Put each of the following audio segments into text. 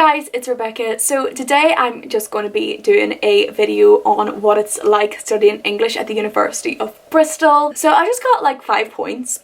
guys, it's Rebecca. So today I'm just going to be doing a video on what it's like studying English at the University of Bristol. So I just got like 5 points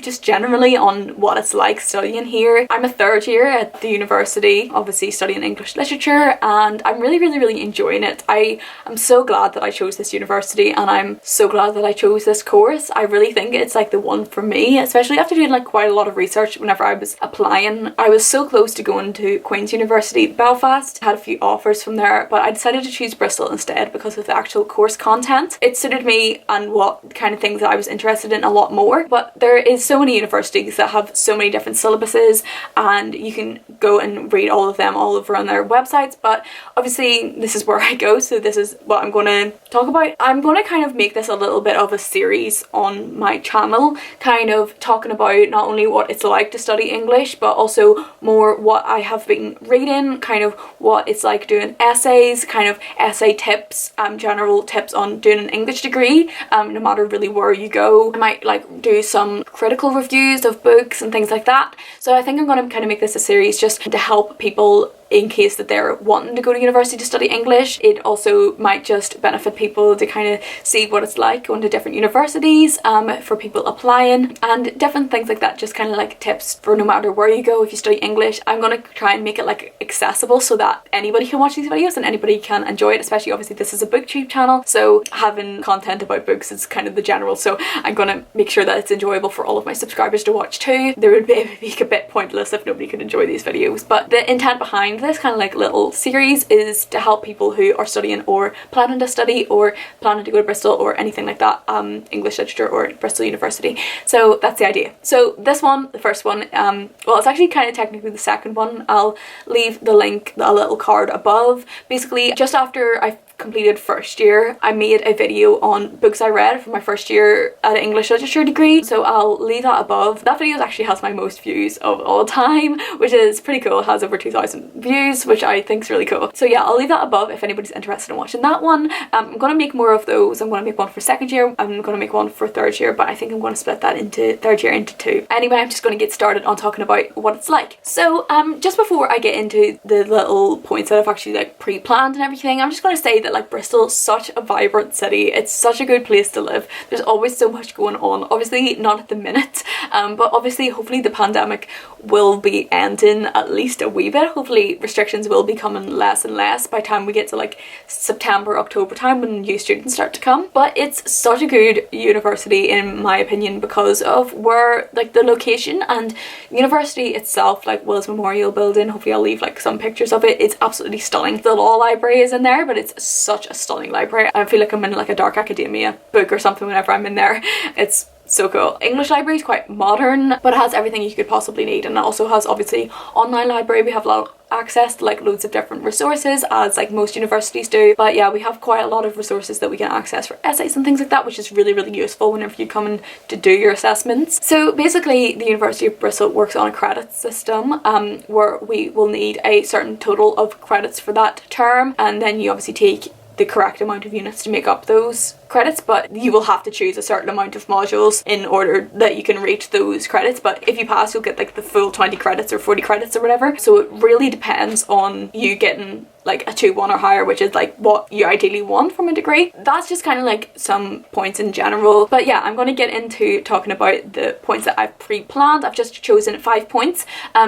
just generally on what it's like studying here. I'm a third year at the university, obviously studying English literature, and I'm really enjoying it. I am so glad that I chose this university, and I'm so glad that I chose this course. I really think it's like the one for me, especially after doing like quite a lot of research whenever I was applying. I was so close to going to Queen's University Belfast, had a few offers from there, but I decided to choose Bristol instead because of the actual course content. It suited me and what kind of things that I was interested in a lot more. But there is so many universities that have so many different syllabuses, and you can go and read all of them all over on their websites. But obviously this is where I go, so this is what I'm going to talk about. I'm going to kind of make this a little bit of a series on my channel, kind of talking about not only what it's like to study English, but also more what I have been reading, kind of what it's like doing essays, kind of essay tips, general tips on doing an English degree, no matter really where you go. I might like do some critical reviews of books and things like that. So I think I'm going to kind of make this a series just to help people in case that they're wanting to go to university to study English. It also might just benefit people to kind of see what it's like going to different universities, for people applying and different things like that, just kind of like tips for no matter where you go if you study English. I'm going to try and make it like accessible so that anybody can watch these videos and anybody can enjoy it, especially obviously this is a booktube channel, so having content about books is kind of the general, so I'm going to make sure that it's enjoyable for all of my subscribers to watch too. There would be a bit pointless if nobody could enjoy these videos, but the intent behind this kind of like little series is to help people who are studying or planning to study or planning to go to Bristol or anything like that, English literature or Bristol University. So that's the idea. So this one, the first one, well, it's actually kind of technically the second one. I'll leave the link, a little card above. Basically, just after I completed first year, I made a video on books I read for my first year at an English literature degree, so I'll leave that above. That video actually has my most views of all time, which is pretty cool. It has over 2,000 views, which I think is really cool. So yeah, I'll leave that above if anybody's interested in watching that one. I'm going to make more of those. I'm going to make one for second year, I'm going to make one for third year, but I think I'm going to split that into third year into two. Anyway, I'm just going to get started on talking about what it's like. So just before I get into the little points that I've actually like pre-planned and everything, I'm just going to say that like Bristol is such a vibrant city. It's such a good place to live. There's always so much going on. Obviously not at the minute, but obviously hopefully the pandemic will be ending at least a wee bit. Hopefully restrictions will be coming less and less by the time we get to like September, October time when new students start to come. But it's such a good university in my opinion because of where like the location and university itself, like Wills Memorial Building, hopefully I'll leave like some pictures of it. It's absolutely stunning. The law library is in there, but it's such a stunning library. I feel like I'm in like a dark academia book or something whenever I'm in there. It's so cool. English library is quite modern, but it has everything you could possibly need, and it also has obviously online library. We have a lot of access to like loads of different resources, as like most universities do, but yeah, we have quite a lot of resources that we can access for essays and things like that, which is really useful whenever you come in to do your assessments. So basically the University of Bristol works on a credit system where we will need a certain total of credits for that term, and then you obviously take the correct amount of units to make up those credits, but you will have to choose a certain amount of modules in order that you can reach those credits. But if you pass, you'll get like the full 20 credits or 40 credits or whatever. So it really depends on you getting like a 2-1 or higher, which is like what you ideally want from a degree. That's just kind of like some points in general. But yeah, I'm going to get into talking about the points that I've pre-planned. I've just chosen 5 points.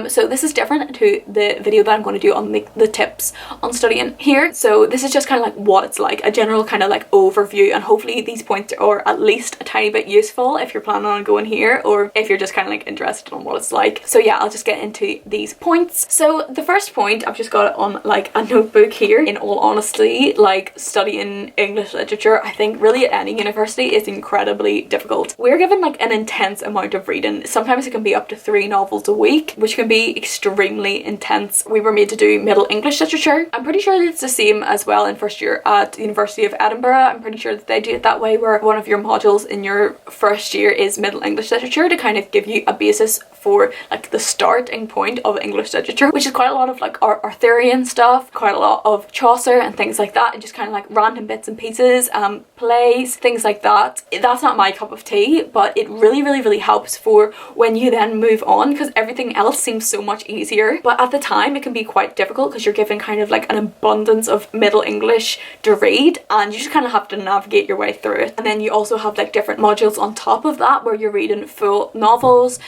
So this is different to the video that I'm going to do on the tips on studying here. So this is just kind of like what it's like, a general kind of like overview, and hopefully these points are at least a tiny bit useful if you're planning on going here or if you're just kind of like interested in what it's like. So yeah, I'll just get into these points. So the first point, I've just got it on like a notebook here. In all honesty, like studying English literature, I think really at any university is incredibly difficult. We're given like an intense amount of reading. Sometimes it can be up to 3 novels a week, which can be extremely intense. We were made to do Middle English literature. I'm pretty sure it's the same as well in first year at the University of Edinburgh. I'm pretty sure that they do it that way, where one of your modules in your first year is Middle English literature to kind of give you a basis for like the starting point of English literature, which is quite a lot of like Arthurian stuff, quite a lot of Chaucer and things like that, and just kind of like random bits and pieces, plays, things like that. That's not my cup of tea, but it really helps for when you then move on, because everything else seems so much easier. But at the time it can be quite difficult because you're given kind of like an abundance of Middle English to read, and you just kind of have to navigate your way through it. And then you also have like different modules on top of that where you're reading full novels,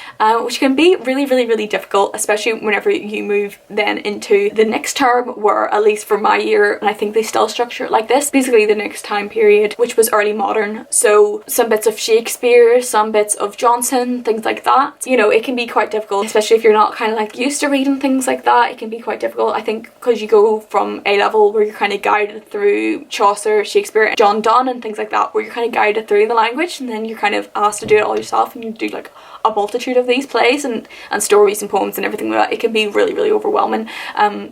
which can be really difficult, especially whenever you move then into the next term, where at least for my year, and I think they still structure it like this, basically the next time period, which was early modern. So some bits of Shakespeare, some bits of Johnson, things like that. You know, it can be quite difficult, especially if you're not kind of like used to reading things like that. It can be quite difficult, I think, because you go from A level where you're kind of guided through Chaucer, Shakespeare, John Donne and things like that, where you're kind of guided through the language, and then you're kind of asked to do it all yourself, and you do like a multitude of these plays and stories and poems and everything like that. It can be really overwhelming.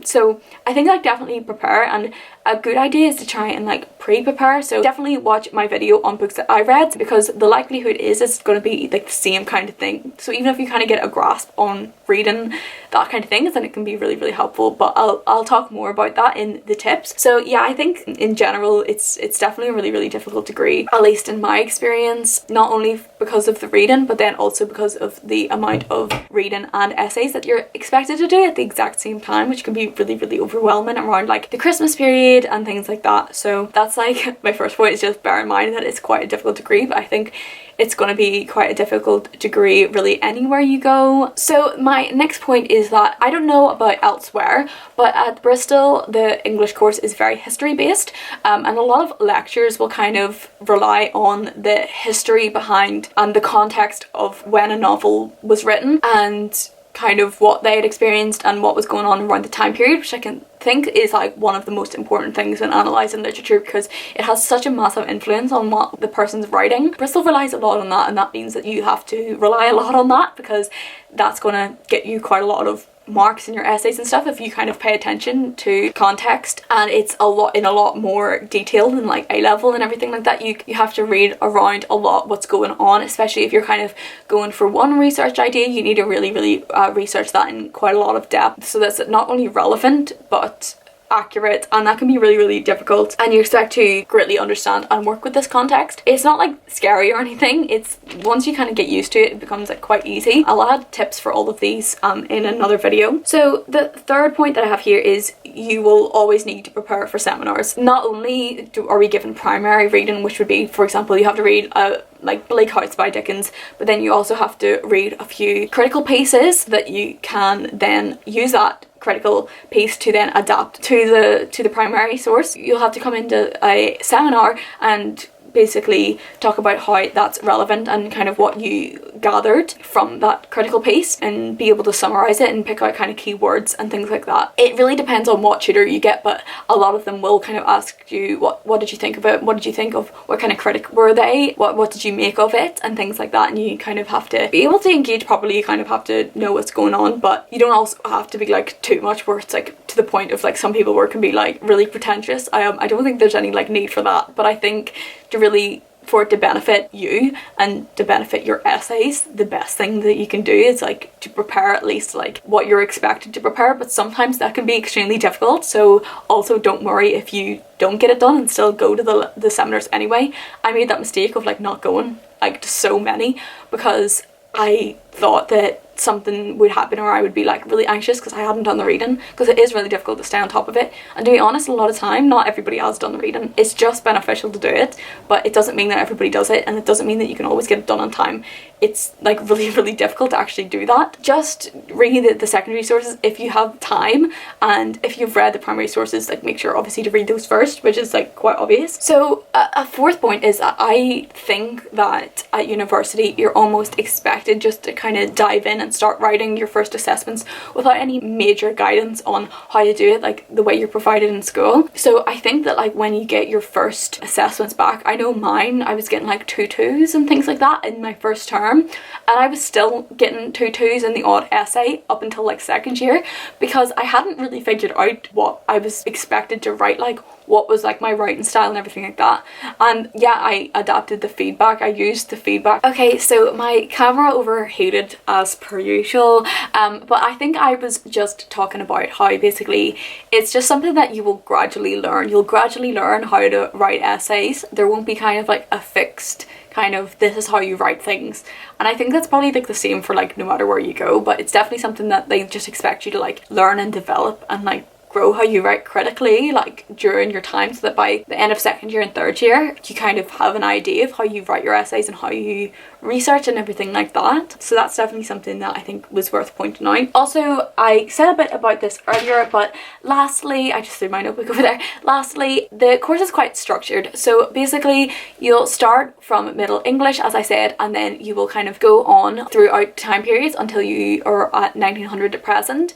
So I think like definitely prepare, and a good idea is to try and like pre-prepare. So definitely watch my video on books that I read, because the likelihood is it's going to be like the same kind of thing. So even if you kind of get a grasp on reading that kind of thing, then it can be really helpful. But I'll talk more about that in the tips. So yeah, I think in general it's definitely a really difficult degree, at least in my experience, not only because of the reading, but then also because of the amount of reading and essays that you're expected to do at the exact same time, which can be really overwhelming around like the Christmas period and things like that. So that's like my first point, is just bear in mind that it's quite a difficult degree, but I think it's going to be quite a difficult degree really anywhere you go. So my next point is that I don't know about elsewhere, but at Bristol the English course is very history based, and a lot of lectures will kind of rely on the history behind and the context of when a novel was written, and kind of what they had experienced and what was going on around the time period, which I can think is like one of the most important things when analysing literature, because it has such a massive influence on what the person's writing. Bristol relies a lot on that, and that means that you have to rely a lot on that, because that's going to get you quite a lot of marks in your essays and stuff if you kind of pay attention to context, and it's a lot more detail than like A level and everything like that. You have to read around a lot what's going on, especially if you're kind of going for one research idea. You need to really research that in quite a lot of depth, so that's not only relevant but accurate, and that can be really difficult, and you expect to greatly understand and work with this context. It's not like scary or anything, it's once you kind of get used to it, it becomes like quite easy. I'll add tips for all of these in another video. So the third point that I have here is you will always need to prepare for seminars. Not only are we given primary reading, which would be, for example, you have to read like Bleak House by Dickens, but then you also have to read a few critical pieces that you can then use that critical piece to then adapt to the primary source. You'll have to come into a seminar and basically talk about how that's relevant and kind of what you gathered from that critical piece, and be able to summarize it and pick out kind of keywords and things like that. It really depends on what tutor you get, but a lot of them will kind of ask you what did you think of it, what did you think of, what kind of critic were they, what did you make of it, and things like that. And you kind of have to be able to engage properly, you kind of have to know what's going on, but you don't also have to be like too much where it's like to the point of like some people where it can be like really pretentious. I don't think there's any like need for that, but I think to really, for it to benefit you and to benefit your essays, the best thing that you can do is like to prepare at least like what you're expected to prepare, but sometimes that can be extremely difficult. So also don't worry if you don't get it done and still go to the seminars anyway. I made that mistake of like not going like to so many because I thought that something would happen or I would be like really anxious because I hadn't done the reading, because it is really difficult to stay on top of it. And to be honest, a lot of time not everybody has done the reading. It's just beneficial to do it, but it doesn't mean that everybody does it, and it doesn't mean that you can always get it done on time. It's like really difficult to actually do that. Just read the secondary sources if you have time, and if you've read the primary sources, like make sure obviously to read those first, which is like quite obvious. So a fourth point is that I think that at university you're almost expected just to kind of dive in and start writing your first assessments without any major guidance on how to do it, like the way you're provided in school. So I think that like when you get your first assessments back, I know mine, I was getting like 2 2s and things like that in my first term, and I was still getting 2 2s in the odd essay up until like second year, because I hadn't really figured out what I was expected to write like what was like my writing style and everything like that. And yeah, I adapted the feedback, I used the feedback. Okay, so my camera overheated as per usual, but I think I was just talking about how basically it's just something that you will gradually learn. You'll gradually learn how to write essays. There won't be kind of like a fixed kind of this is how you write things, and I think that's probably like the same for like no matter where you go, but it's definitely something that they just expect you to like learn and develop and like grow how you write critically like during your time, so that by the end of second year and third year you kind of have an idea of how you write your essays and how you research and everything like that. So that's definitely something that I think was worth pointing out. Also, I said a bit about this earlier, but lastly, I just threw my notebook over there. Lastly, the course is quite structured. So basically you'll start from Middle English, as I said, and then you will kind of go on throughout time periods until you are at 1900 to present.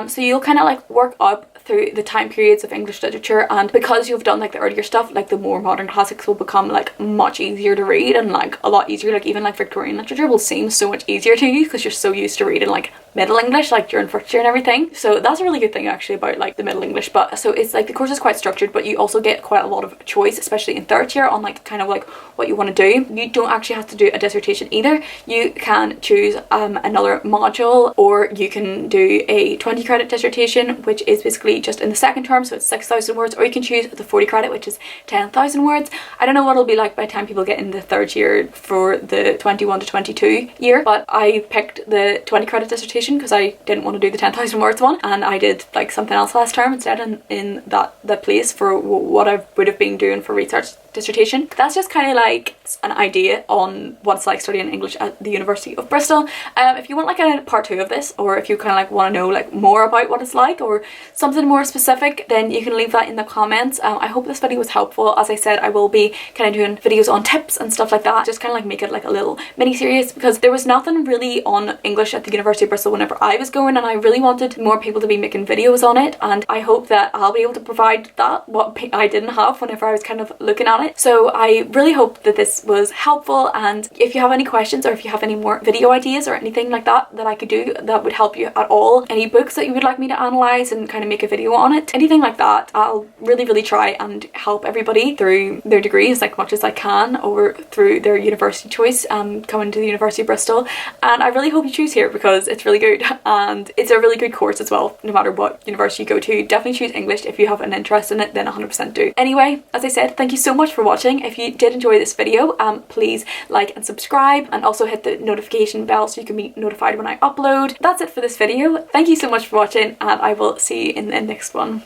So you'll kind of like work up through the time periods of English literature, and because you've done like the earlier stuff, like the more modern classics will become like much easier to read and like a lot easier. Like even like Victorian literature will seem so much easier to you because you're so used to reading like Middle English like during first year and everything. So that's a really good thing actually about like the Middle English. But so it's like the course is quite structured, but you also get quite a lot of choice, especially in third year, on like kind of like what you want to do. You don't actually have to do a dissertation either. You can choose another module, or you can do a 20 credit dissertation, which is basically just in the second term, so it's 6,000 words, or you can choose the 40 credit, which is 10,000 words. I don't know what it'll be like by the time people get in the third year for the 21 to 22 year, but I picked the 20 credit dissertation because I didn't want to do the 10,000 words one, and I did like something else last term instead in that place for what I would have been doing for research dissertation. That's just kind of like an idea on what it's like studying English at the University of Bristol. If you want like a part 2 of this, or if you kind of like want to know like more about what it's like or something more specific, then you can leave that in the comments. I hope this video was helpful. As I said, I will be kind of doing videos on tips and stuff like that, just kind of like make it like a little mini series, because there was nothing really on English at the University of Bristol whenever I was going, and I really wanted more people to be making videos on it, and I hope that I'll be able to provide that, what I didn't have whenever I was kind of looking at it. So I really hope that this was helpful, and if you have any questions or if you have any more video ideas or anything like that that I could do that would help you at all, any books that you would like me to analyze and kind of make a video on it, anything like that, I'll really try and help everybody through their degrees like much as I can, or through their university choice coming to the University of Bristol. And I really hope you choose here because it's really good, and it's a really good course as well. No matter what university you go to, definitely choose English. If you have an interest in it, then 100% do. Anyway, as I said, thank you so much for watching. If you did enjoy this video, please like and subscribe, and also hit the notification bell so you can be notified when I upload. That's it for this video. Thank you so much for watching, and I will see you in the next one.